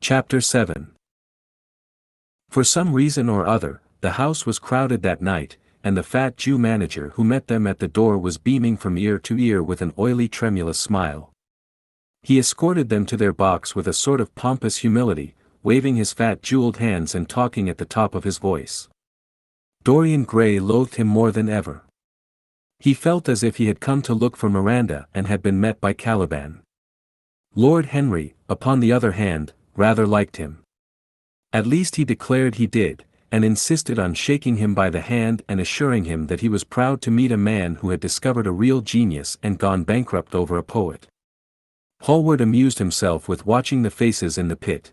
Chapter 7. For some reason or other, the house was crowded that night, and the fat Jew manager who met them at the door was beaming from ear to ear with an oily tremulous smile. He escorted them to their box with a sort of pompous humility, waving his fat jeweled hands and talking at the top of his voice. Dorian Gray loathed him more than ever. He felt as if he had come to look for Miranda and had been met by Caliban. Lord Henry, upon the other hand, rather liked him. At least he declared he did, and insisted on shaking him by the hand and assuring him that he was proud to meet a man who had discovered a real genius and gone bankrupt over a poet. Hallward amused himself with watching the faces in the pit.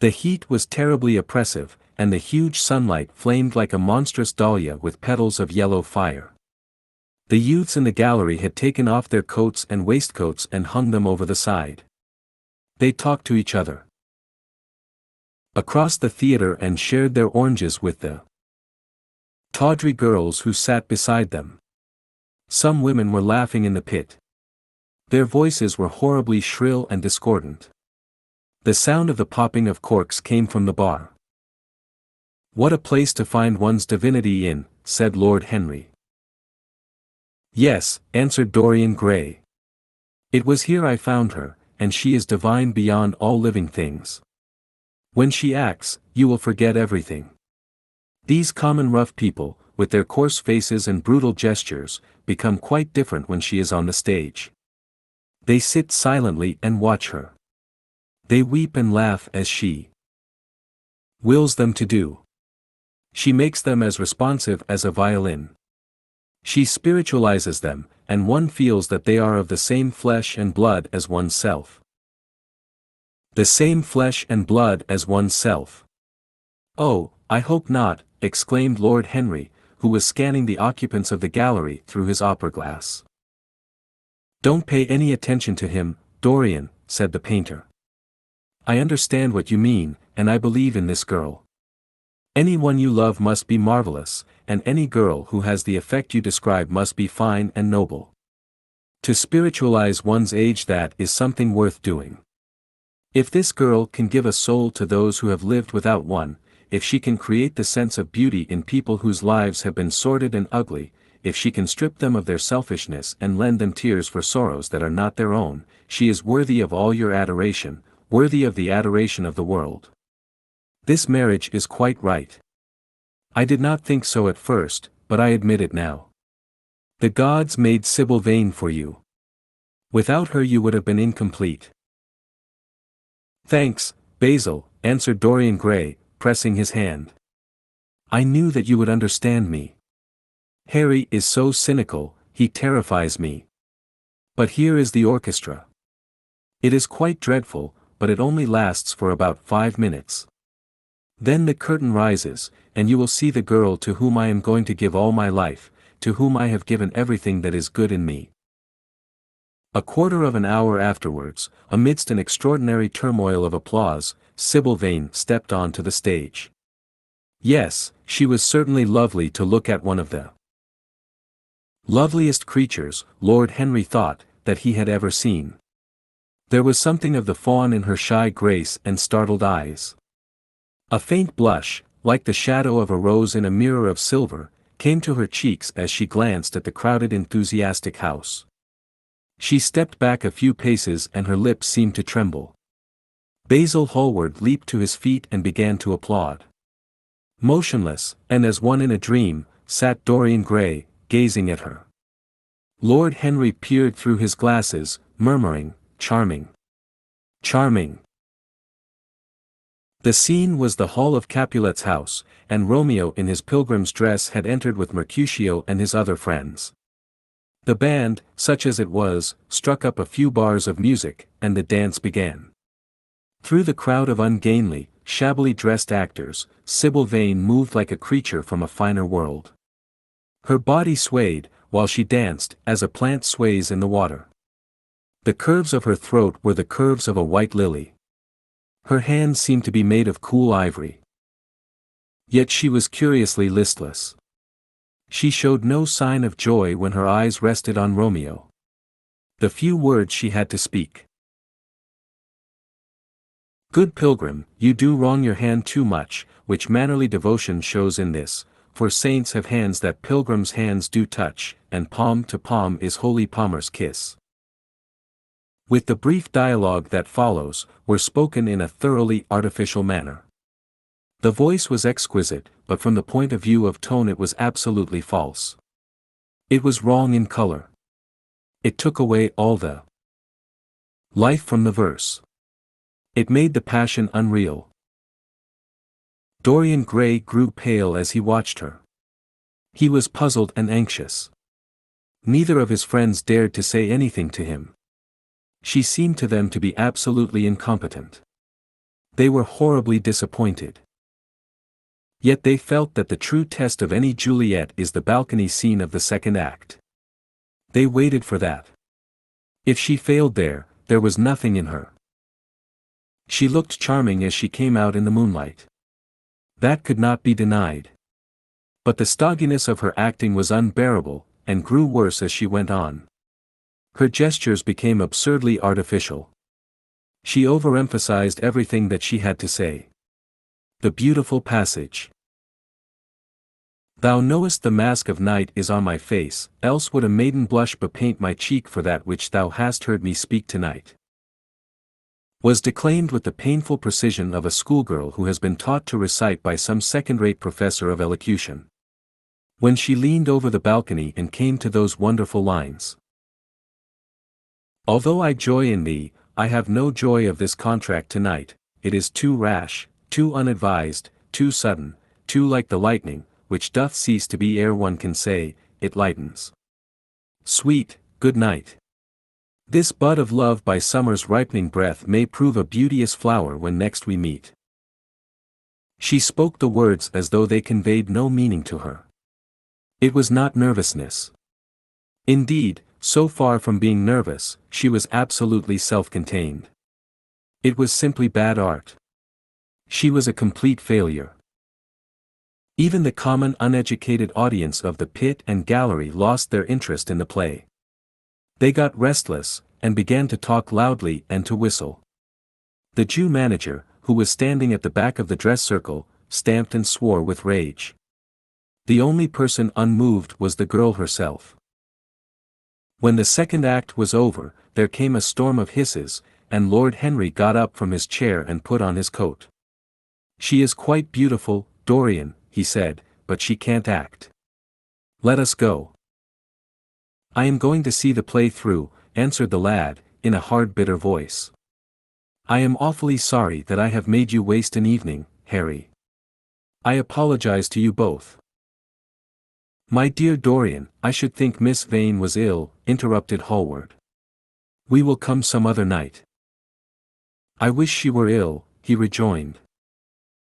The heat was terribly oppressive, and the huge sunlight flamed like a monstrous dahlia with petals of yellow fire. The youths in the gallery had taken off their coats and waistcoats and hung them over the side. They talked to each other across the theater and shared their oranges with the tawdry girls who sat beside them. Some women were laughing in the pit. Their voices were horribly shrill and discordant. The sound of the popping of corks came from the bar. "What a place to find one's divinity in," said Lord Henry. "Yes," answered Dorian Gray. "It was here I found her, and she is divine beyond all living things. When she acts, you will forget everything. These common rough people, with their coarse faces and brutal gestures, become quite different when she is on the stage. They sit silently and watch her. They weep and laugh as she wills them to do. She makes them as responsive as a violin. She spiritualizes them, and one feels that they are of the same flesh and blood as oneself. The same flesh and blood as oneself. Oh, I hope not," exclaimed Lord Henry, who was scanning the occupants of the gallery through his opera glass. "Don't pay any attention to him, Dorian," said the painter. "I understand what you mean, and I believe in this girl. Anyone you love must be marvelous, and any girl who has the effect you describe must be fine and noble. To spiritualize one's age, that is something worth doing. If this girl can give a soul to those who have lived without one, if she can create the sense of beauty in people whose lives have been sordid and ugly, if she can strip them of their selfishness and lend them tears for sorrows that are not their own, she is worthy of all your adoration, worthy of the adoration of the world. This marriage is quite right. I did not think so at first, but I admit it now. The gods made Sybil Vane for you. Without her you would have been incomplete." "Thanks, Basil," answered Dorian Gray, pressing his hand. "I knew that you would understand me. Harry is so cynical, he terrifies me. But here is the orchestra. It is quite dreadful, but it only lasts for about 5 minutes. Then the curtain rises, and you will see the girl to whom I am going to give all my life, to whom I have given everything that is good in me." A quarter of an hour afterwards, amidst an extraordinary turmoil of applause, Sybil Vane stepped onto the stage. Yes, she was certainly lovely to look at, one of the loveliest creatures, Lord Henry thought, that he had ever seen. There was something of the fawn in her shy grace and startled eyes. A faint blush, like the shadow of a rose in a mirror of silver, came to her cheeks as she glanced at the crowded enthusiastic house. She stepped back a few paces and her lips seemed to tremble. Basil Hallward leaped to his feet and began to applaud. Motionless, and as one in a dream, sat Dorian Gray, gazing at her. Lord Henry peered through his glasses, murmuring, "Charming. Charming." The scene was the hall of Capulet's house, and Romeo in his pilgrim's dress had entered with Mercutio and his other friends. The band, such as it was, struck up a few bars of music, and the dance began. Through the crowd of ungainly, shabbily dressed actors, Sybil Vane moved like a creature from a finer world. Her body swayed, while she danced, as a plant sways in the water. The curves of her throat were the curves of a white lily. Her hands seemed to be made of cool ivory. Yet she was curiously listless. She showed no sign of joy when her eyes rested on Romeo. The few words she had to speak Good pilgrim, you do wrong your hand too much, which mannerly devotion shows in this, for saints have hands that pilgrims' hands do touch, and palm to palm is holy palmer's kiss. With the brief dialogue that follows, were spoken in a thoroughly artificial manner. The voice was exquisite, but from the point of view of tone it was absolutely false. It was wrong in color. It took away all the life from the verse. It made the passion unreal. Dorian Gray grew pale as he watched her. He was puzzled and anxious. Neither of his friends dared to say anything to him. She seemed to them to be absolutely incompetent. They were horribly disappointed. Yet they felt that the true test of any Juliet is the balcony scene of the second act. They waited for that. If she failed there was nothing in her. She looked charming as she came out in the moonlight. That could not be denied. But the stodginess of her acting was unbearable, and grew worse as she went on. Her gestures became absurdly artificial. She overemphasized everything that she had to say. The beautiful passage. Thou knowest the mask of night is on my face, else would a maiden blush bepaint my cheek for that which thou hast heard me speak tonight. Was declaimed with the painful precision of a schoolgirl who has been taught to recite by some second-rate professor of elocution. When she leaned over the balcony and came to those wonderful lines. Although I joy in thee, I have no joy of this contract tonight, it is too rash, too unadvised, too sudden, too like the lightning, which doth cease to be ere one can say, it lightens. Sweet, good night. This bud of love by summer's ripening breath may prove a beauteous flower when next we meet. She spoke the words as though they conveyed no meaning to her. It was not nervousness. Indeed, so far from being nervous, she was absolutely self-contained. It was simply bad art. She was a complete failure. Even the common uneducated audience of the pit and gallery lost their interest in the play. They got restless, and began to talk loudly and to whistle. The Jew manager, who was standing at the back of the dress circle, stamped and swore with rage. The only person unmoved was the girl herself. When the second act was over, there came a storm of hisses, and Lord Henry got up from his chair and put on his coat. She is quite beautiful, Dorian, he said, but she can't act. Let us go. I am going to see the play through, answered the lad, in a hard bitter voice. I am awfully sorry that I have made you waste an evening, Harry. I apologize to you both. My dear Dorian, I should think Miss Vane was ill, interrupted Hallward. We will come some other night. I wish she were ill, he rejoined.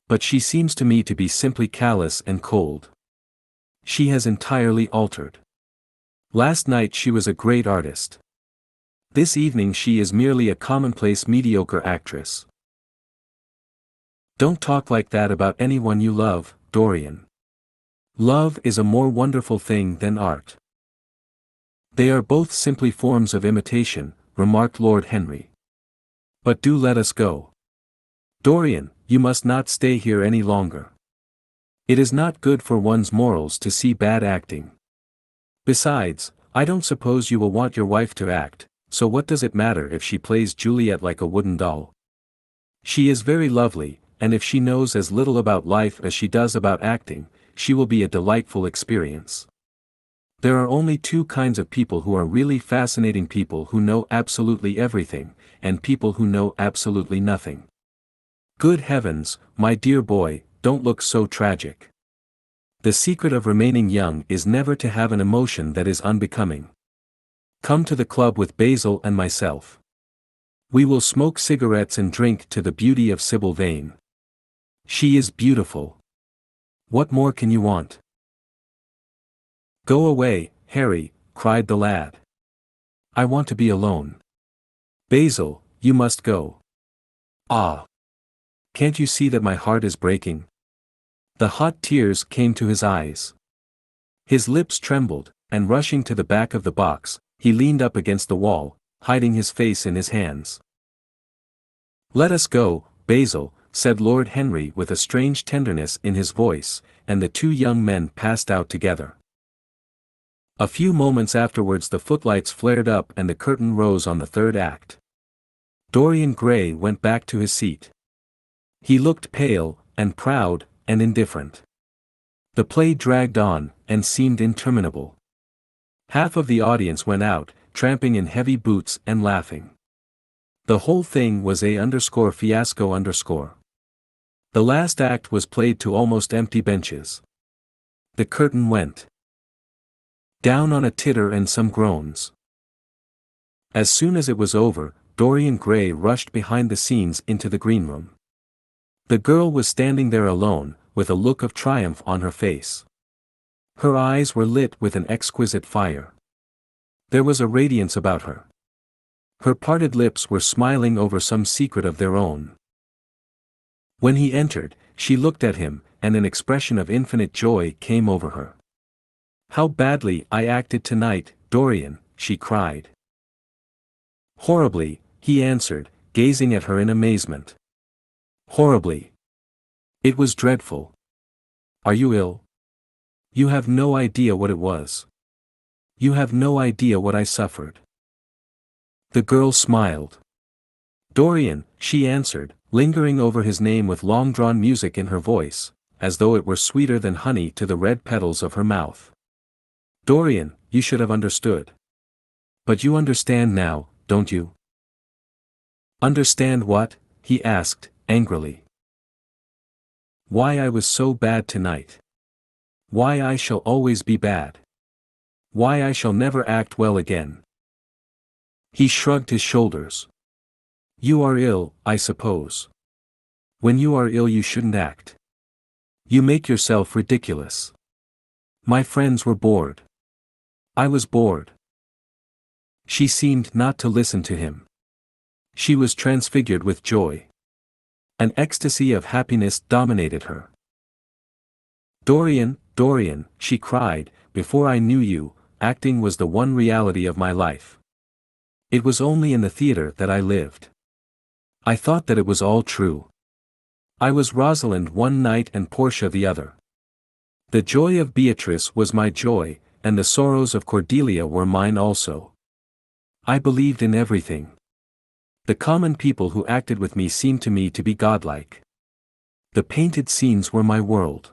But she seems to me to be simply callous and cold. She has entirely altered. Last night she was a great artist. This evening she is merely a commonplace mediocre actress. Don't talk like that about anyone you love, Dorian. Love is a more wonderful thing than art. They are both simply forms of imitation, remarked Lord Henry. But do let us go. Dorian, you must not stay here any longer. It is not good for one's morals to see bad acting. Besides, I don't suppose you will want your wife to act, so what does it matter if she plays Juliet like a wooden doll? She is very lovely, and if she knows as little about life as she does about acting, she will be a delightful experience. There are only two kinds of people who are really fascinating: people who know absolutely everything, and people who know absolutely nothing. Good heavens, my dear boy, don't look so tragic. The secret of remaining young is never to have an emotion that is unbecoming. Come to the club with Basil and myself. We will smoke cigarettes and drink to the beauty of Sybil Vane. She is beautiful. What more can you want? Go away, Harry, cried the lad. I want to be alone. Basil, you must go. Ah! Can't you see that my heart is breaking? The hot tears came to his eyes. His lips trembled, and rushing to the back of the box, he leaned up against the wall, hiding his face in his hands. Let us go, Basil," said Lord Henry with a strange tenderness in his voice, and the two young men passed out together. A few moments afterwards the footlights flared up and the curtain rose on the third act. Dorian Gray went back to his seat. He looked pale, and proud, and indifferent. The play dragged on, and seemed interminable. Half of the audience went out, tramping in heavy boots and laughing. The whole thing was a fiasco. The last act was played to almost empty benches. The curtain went down on a titter and some groans. As soon as it was over, Dorian Gray rushed behind the scenes into the green room. The girl was standing there alone, with a look of triumph on her face. Her eyes were lit with an exquisite fire. There was a radiance about her. Her parted lips were smiling over some secret of their own. When he entered, she looked at him, and an expression of infinite joy came over her. "How badly I acted tonight, Dorian," she cried. "Horribly," he answered, gazing at her in amazement. "Horribly. It was dreadful. Are you ill? You have no idea what it was. You have no idea what I suffered." The girl smiled. "Dorian," she answered, lingering over his name with long-drawn music in her voice, as though it were sweeter than honey to the red petals of her mouth. "Dorian, you should have understood. But you understand now, don't you?" "Understand what?" he asked, angrily. "Why I was so bad tonight. Why I shall always be bad. Why I shall never act well again." He shrugged his shoulders. "You are ill, I suppose. When you are ill you shouldn't act. You make yourself ridiculous. My friends were bored. I was bored." She seemed not to listen to him. She was transfigured with joy. An ecstasy of happiness dominated her. "Dorian, Dorian," she cried, "before I knew you, acting was the one reality of my life. It was only in the theater that I lived. I thought that it was all true. I was Rosalind one night and Portia the other. The joy of Beatrice was my joy, and the sorrows of Cordelia were mine also. I believed in everything. The common people who acted with me seemed to me to be godlike. The painted scenes were my world.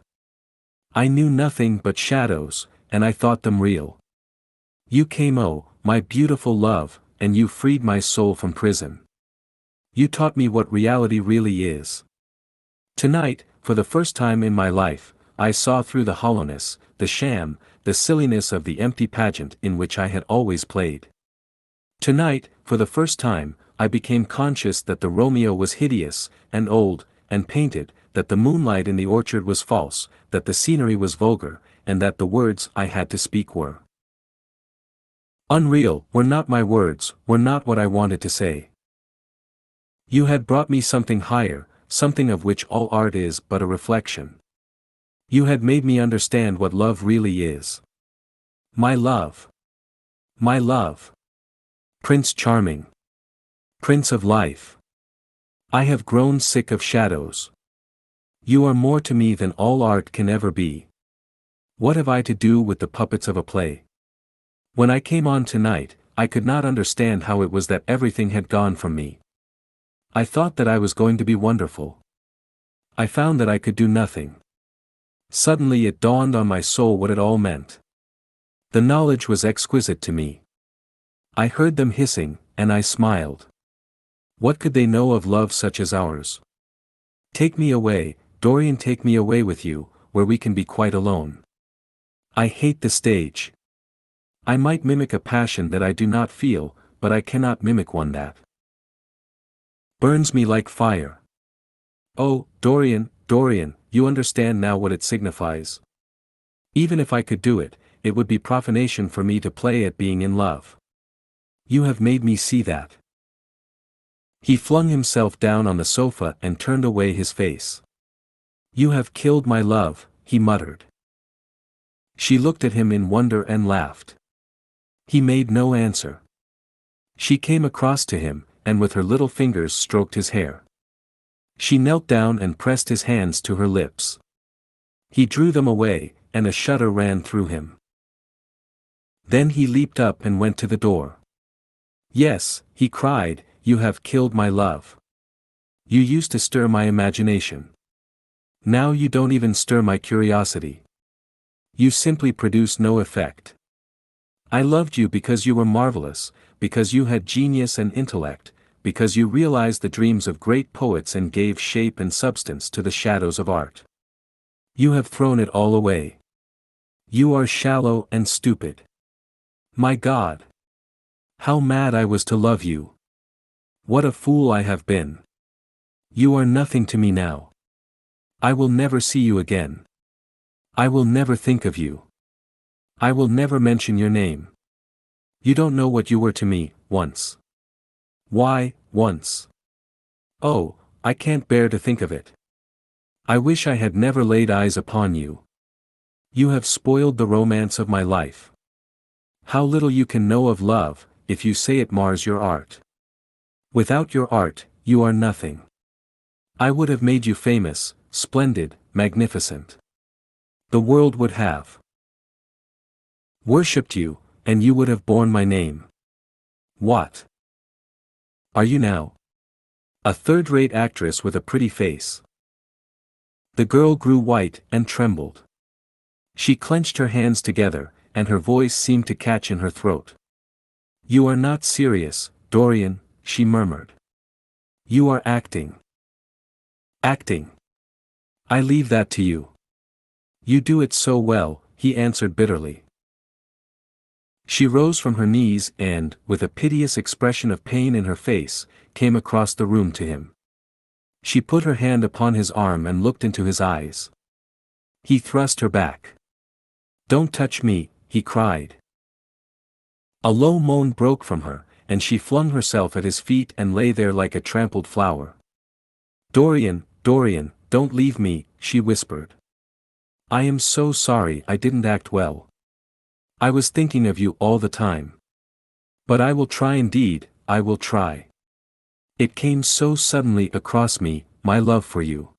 I knew nothing but shadows, and I thought them real. You came, oh, my beautiful love, and you freed my soul from prison. You taught me what reality really is. Tonight, for the first time in my life, I saw through the hollowness, the sham, the silliness of the empty pageant in which I had always played. Tonight, for the first time, I became conscious that the Romeo was hideous, and old, and painted, that the moonlight in the orchard was false, that the scenery was vulgar, and that the words I had to speak were unreal, were not my words, were not what I wanted to say. You had brought me something higher, something of which all art is but a reflection. You had made me understand what love really is. My love. My love. Prince Charming. Prince of life. I have grown sick of shadows. You are more to me than all art can ever be. What have I to do with the puppets of a play? When I came on tonight, I could not understand how it was that everything had gone from me. I thought that I was going to be wonderful. I found that I could do nothing. Suddenly it dawned on my soul what it all meant. The knowledge was exquisite to me. I heard them hissing, and I smiled. What could they know of love such as ours? Take me away, Dorian, take me away with you, where we can be quite alone. I hate the stage. I might mimic a passion that I do not feel, but I cannot mimic one that burns me like fire. Oh, Dorian, Dorian, you understand now what it signifies. Even if I could do it, it would be profanation for me to play at being in love. You have made me see that. He flung himself down on the sofa and turned away his face. You have killed my love, he muttered. She looked at him in wonder and laughed. He made no answer. She came across to him, and with her little fingers stroked his hair. She knelt down and pressed his hands to her lips. He drew them away, and a shudder ran through him. Then he leaped up and went to the door. Yes, he cried, you have killed my love. You used to stir my imagination. Now you don't even stir my curiosity. You simply produce no effect. I loved you because you were marvelous, because you had genius and intellect, because you realized the dreams of great poets and gave shape and substance to the shadows of art. You have thrown it all away. You are shallow and stupid. My God! How mad I was to love you! What a fool I have been! You are nothing to me now. I will never see you again. I will never think of you. I will never mention your name. You don't know what you were to me, once. Why, once? Oh, I can't bear to think of it. I wish I had never laid eyes upon you. You have spoiled the romance of my life. How little you can know of love, if you say it mars your art. Without your art, you are nothing. I would have made you famous, splendid, magnificent. The world would have worshipped you, and you would have borne my name. What are you now? A third-rate actress with a pretty face. The girl grew white and trembled. She clenched her hands together, and her voice seemed to catch in her throat. You are not serious, Dorian, she murmured. You are acting. Acting. I leave that to you. You do it so well, he answered bitterly. She rose from her knees and, with a piteous expression of pain in her face, came across the room to him. She put her hand upon his arm and looked into his eyes. He thrust her back. Don't touch me, he cried. A low moan broke from her, and she flung herself at his feet and lay there like a trampled flower. Dorian, Dorian, don't leave me, she whispered. I am so sorry I didn't act well. I was thinking of you all the time. But I will try indeed, I will try. It came so suddenly across me, my love for you.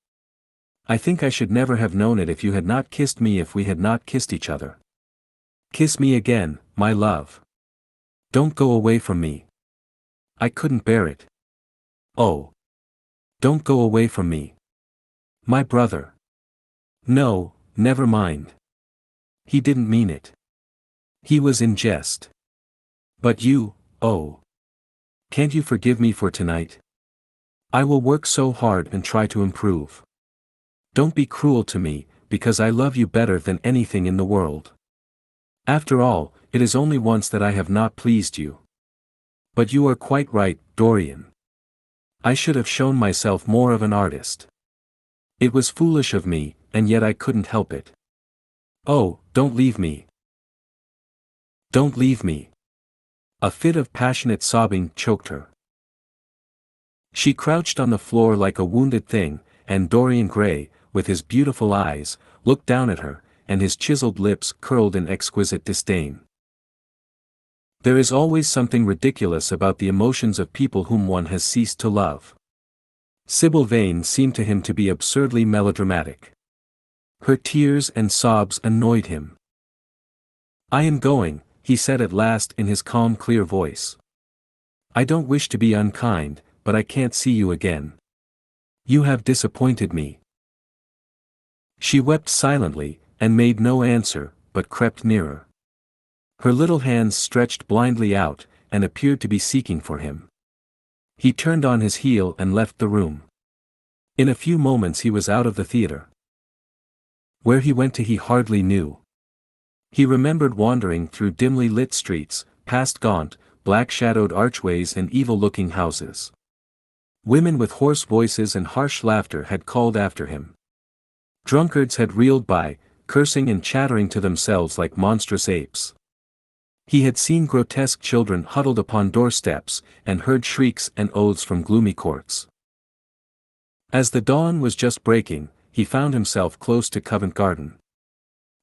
I think I should never have known it if you had not kissed me, if we had not kissed each other. Kiss me again, my love. Don't go away from me. I couldn't bear it. Oh. Don't go away from me. My brother. No, never mind. He didn't mean it. He was in jest. But you, oh. Can't you forgive me for tonight? I will work so hard and try to improve. Don't be cruel to me, because I love you better than anything in the world. After all, it is only once that I have not pleased you. But you are quite right, Dorian. I should have shown myself more of an artist. It was foolish of me, and yet I couldn't help it. Oh, don't leave me. Don't leave me. A fit of passionate sobbing choked her. She crouched on the floor like a wounded thing, and Dorian Gray, with his beautiful eyes, looked down at her, and his chiseled lips curled in exquisite disdain. There is always something ridiculous about the emotions of people whom one has ceased to love. Sybil Vane seemed to him to be absurdly melodramatic. Her tears and sobs annoyed him. I am going, he said at last in his calm, clear voice. I don't wish to be unkind, but I can't see you again. You have disappointed me. She wept silently, and made no answer, but crept nearer. Her little hands stretched blindly out, and appeared to be seeking for him. He turned on his heel and left the room. In a few moments he was out of the theater. Where he went to he hardly knew. He remembered wandering through dimly lit streets, past gaunt, black-shadowed archways and evil-looking houses. Women with hoarse voices and harsh laughter had called after him. Drunkards had reeled by, cursing and chattering to themselves like monstrous apes. He had seen grotesque children huddled upon doorsteps, and heard shrieks and oaths from gloomy courts. As the dawn was just breaking, he found himself close to Covent Garden.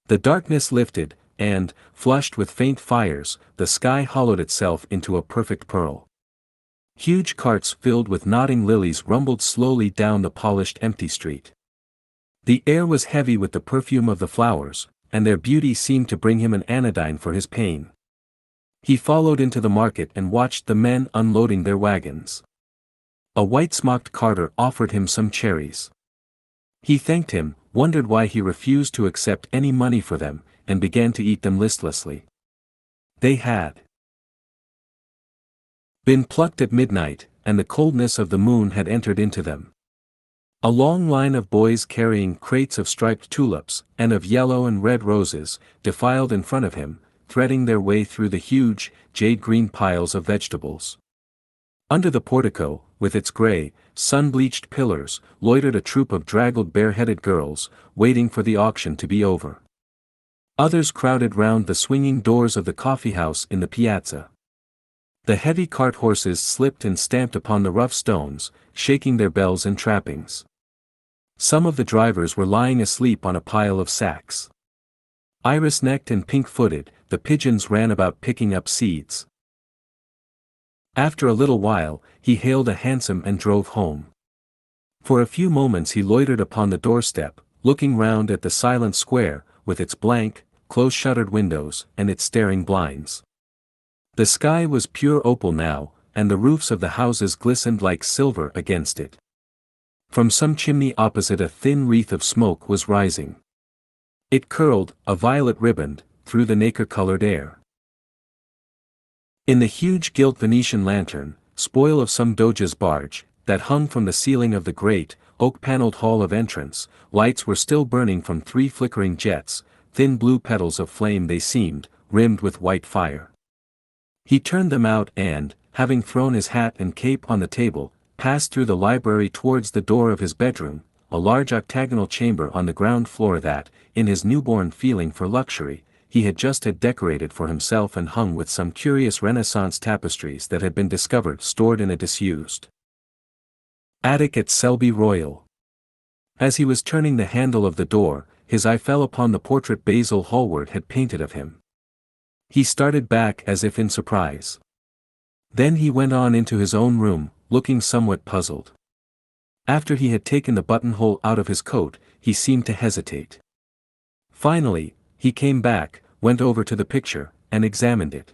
The darkness lifted, and, flushed with faint fires, the sky hollowed itself into a perfect pearl. Huge carts filled with nodding lilies rumbled slowly down the polished empty street. The air was heavy with the perfume of the flowers, and their beauty seemed to bring him an anodyne for his pain. He followed into the market and watched the men unloading their wagons. A white-smocked carter offered him some cherries. He thanked him, wondered why he refused to accept any money for them, and began to eat them listlessly. They had been plucked at midnight, and the coldness of the moon had entered into them. A long line of boys carrying crates of striped tulips, and of yellow and red roses, defiled in front of him, threading their way through the huge, jade-green piles of vegetables. Under the portico, with its gray, sun-bleached pillars, loitered a troop of draggled bare-headed girls, waiting for the auction to be over. Others crowded round the swinging doors of the coffee-house in the piazza. The heavy cart horses slipped and stamped upon the rough stones, shaking their bells and trappings. Some of the drivers were lying asleep on a pile of sacks. Iris-necked and pink-footed, the pigeons ran about picking up seeds. After a little while, he hailed a hansom and drove home. For a few moments he loitered upon the doorstep, looking round at the silent square, with its blank, close-shuttered windows, and its staring blinds. The sky was pure opal now, and the roofs of the houses glistened like silver against it. From some chimney opposite a thin wreath of smoke was rising. It curled, a violet riband, through the nacre-colored air. In the huge gilt Venetian lantern, spoil of some doge's barge, that hung from the ceiling of the great, oak-paneled hall of entrance, lights were still burning from 3 flickering jets, thin blue petals of flame they seemed, rimmed with white fire. He turned them out and, having thrown his hat and cape on the table, passed through the library towards the door of his bedroom, a large octagonal chamber on the ground floor that, in his newborn feeling for luxury, he had just had decorated for himself and hung with some curious Renaissance tapestries that had been discovered stored in a disused attic at Selby Royal. As he was turning the handle of the door, his eye fell upon the portrait Basil Hallward had painted of him. He started back as if in surprise. Then he went on into his own room, looking somewhat puzzled. After he had taken the buttonhole out of his coat, he seemed to hesitate. Finally, he came back, went over to the picture, and examined it.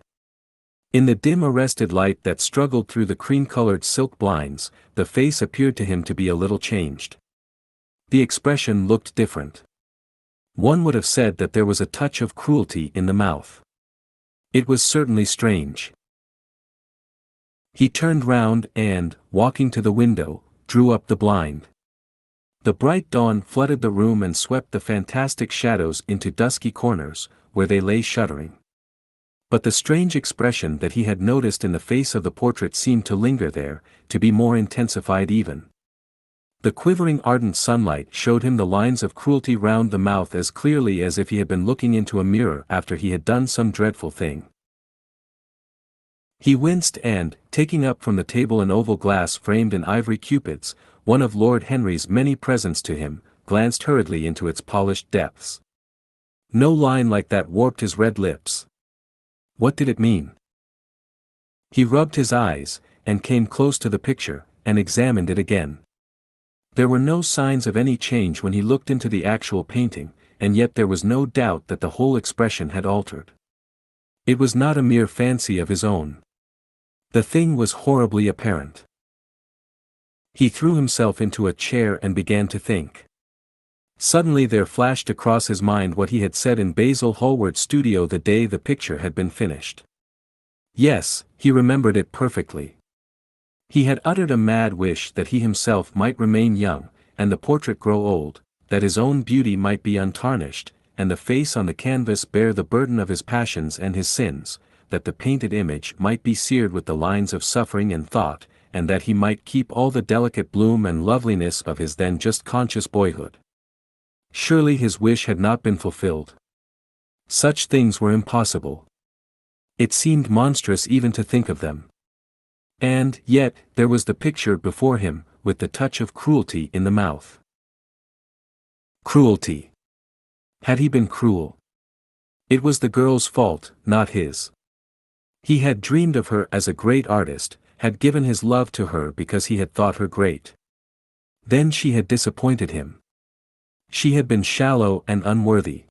In the dim arrested light that struggled through the cream-colored silk blinds, the face appeared to him to be a little changed. The expression looked different. One would have said that there was a touch of cruelty in the mouth. It was certainly strange. He turned round and, walking to the window, drew up the blind. The bright dawn flooded the room and swept the fantastic shadows into dusky corners, where they lay shuddering. But the strange expression that he had noticed in the face of the portrait seemed to linger there, to be more intensified even. The quivering ardent sunlight showed him the lines of cruelty round the mouth as clearly as if he had been looking into a mirror after he had done some dreadful thing. He winced and, taking up from the table an oval glass framed in ivory cupids, one of Lord Henry's many presents to him, glanced hurriedly into its polished depths. No line like that warped his red lips. What did it mean? He rubbed his eyes, and came close to the picture, and examined it again. There were no signs of any change when he looked into the actual painting, and yet there was no doubt that the whole expression had altered. It was not a mere fancy of his own. The thing was horribly apparent. He threw himself into a chair and began to think. Suddenly there flashed across his mind what he had said in Basil Hallward's studio the day the picture had been finished. Yes, he remembered it perfectly. He had uttered a mad wish that he himself might remain young, and the portrait grow old, that his own beauty might be untarnished, and the face on the canvas bear the burden of his passions and his sins, that the painted image might be seared with the lines of suffering and thought, and that he might keep all the delicate bloom and loveliness of his then just conscious boyhood. Surely his wish had not been fulfilled. Such things were impossible. It seemed monstrous even to think of them. And, yet, there was the picture before him, with the touch of cruelty in the mouth. Cruelty. Had he been cruel? It was the girl's fault, not his. He had dreamed of her as a great artist, had given his love to her because he had thought her great. Then she had disappointed him. She had been shallow and unworthy.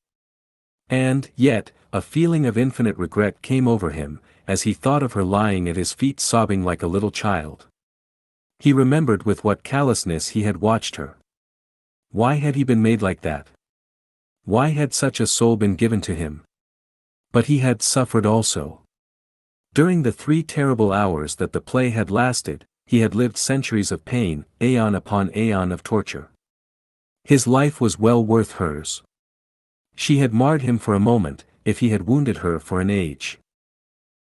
And, yet, a feeling of infinite regret came over him, as he thought of her lying at his feet sobbing like a little child. He remembered with what callousness he had watched her. Why had he been made like that? Why had such a soul been given to him? But he had suffered also. During the 3 terrible hours that the play had lasted, he had lived centuries of pain, aeon upon aeon of torture. His life was well worth hers. She had marred him for a moment, if he had wounded her for an age.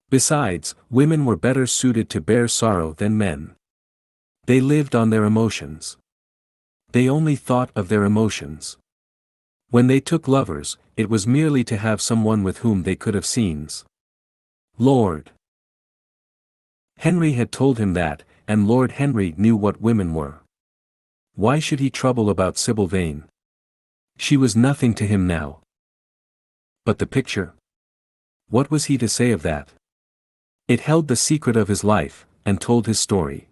Besides, women were better suited to bear sorrow than men. They lived on their emotions. They only thought of their emotions. When they took lovers, it was merely to have someone with whom they could have scenes. Lord Henry had told him that, and Lord Henry knew what women were. Why should he trouble about Sybil Vane? She was nothing to him now. But the picture? What was he to say of that? It held the secret of his life, and told his story.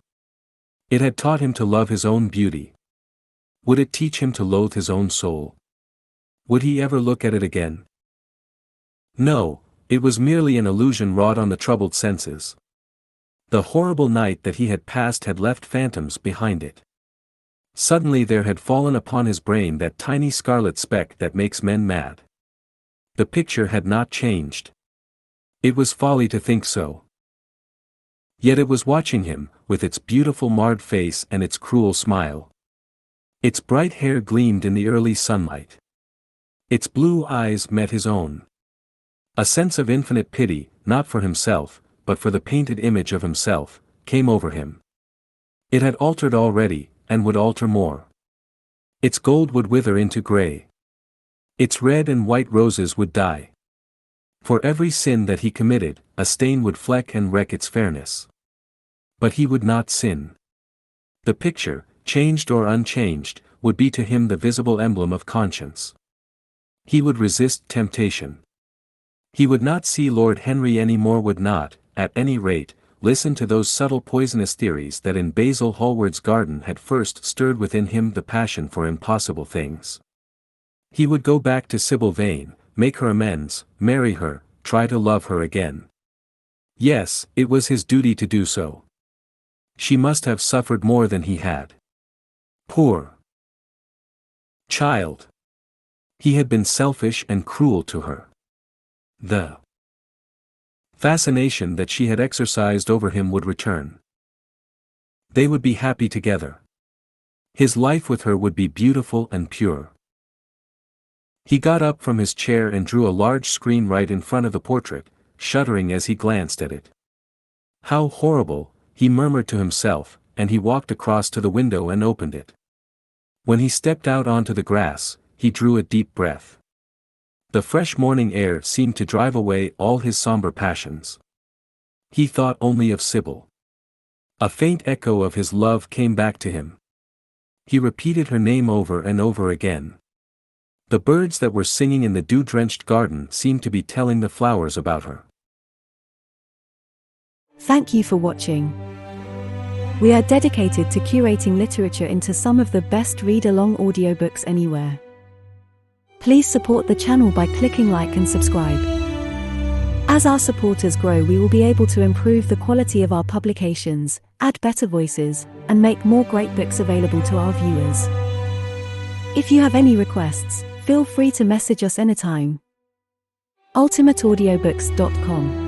It had taught him to love his own beauty. Would it teach him to loathe his own soul? Would he ever look at it again? No, it was merely an illusion wrought on the troubled senses. The horrible night that he had passed had left phantoms behind it. Suddenly there had fallen upon his brain that tiny scarlet speck that makes men mad. The picture had not changed. It was folly to think so. Yet it was watching him, with its beautiful marred face and its cruel smile. Its bright hair gleamed in the early sunlight. Its blue eyes met his own. A sense of infinite pity, not for himself, but for the painted image of himself, came over him. It had altered already, and would alter more. Its gold would wither into gray. Its red and white roses would die. For every sin that he committed, a stain would fleck and wreck its fairness. But he would not sin. The picture, changed or unchanged, would be to him the visible emblem of conscience. He would resist temptation. He would not see Lord Henry any more, would not, at any rate, listen to those subtle poisonous theories that in Basil Hallward's garden had first stirred within him the passion for impossible things. He would go back to Sybil Vane, make her amends, marry her, try to love her again. Yes, it was his duty to do so. She must have suffered more than he had. Poor child. He had been selfish and cruel to her. The fascination that she had exercised over him would return. They would be happy together. His life with her would be beautiful and pure. He got up from his chair and drew a large screen right in front of the portrait, shuddering as he glanced at it. How horrible, he murmured to himself, and he walked across to the window and opened it. When he stepped out onto the grass, he drew a deep breath. The fresh morning air seemed to drive away all his somber passions. He thought only of Sybil. A faint echo of his love came back to him. He repeated her name over and over again. The birds that were singing in the dew-drenched garden seemed to be telling the flowers about her. Thank you for watching. We are dedicated to curating literature into some of the best read-along audiobooks anywhere. Please support the channel by clicking like and subscribe. As our supporters grow, we will be able to improve the quality of our publications, add better voices, and make more great books available to our viewers. If you have any requests, feel free to message us anytime. ultimateaudiobooks.com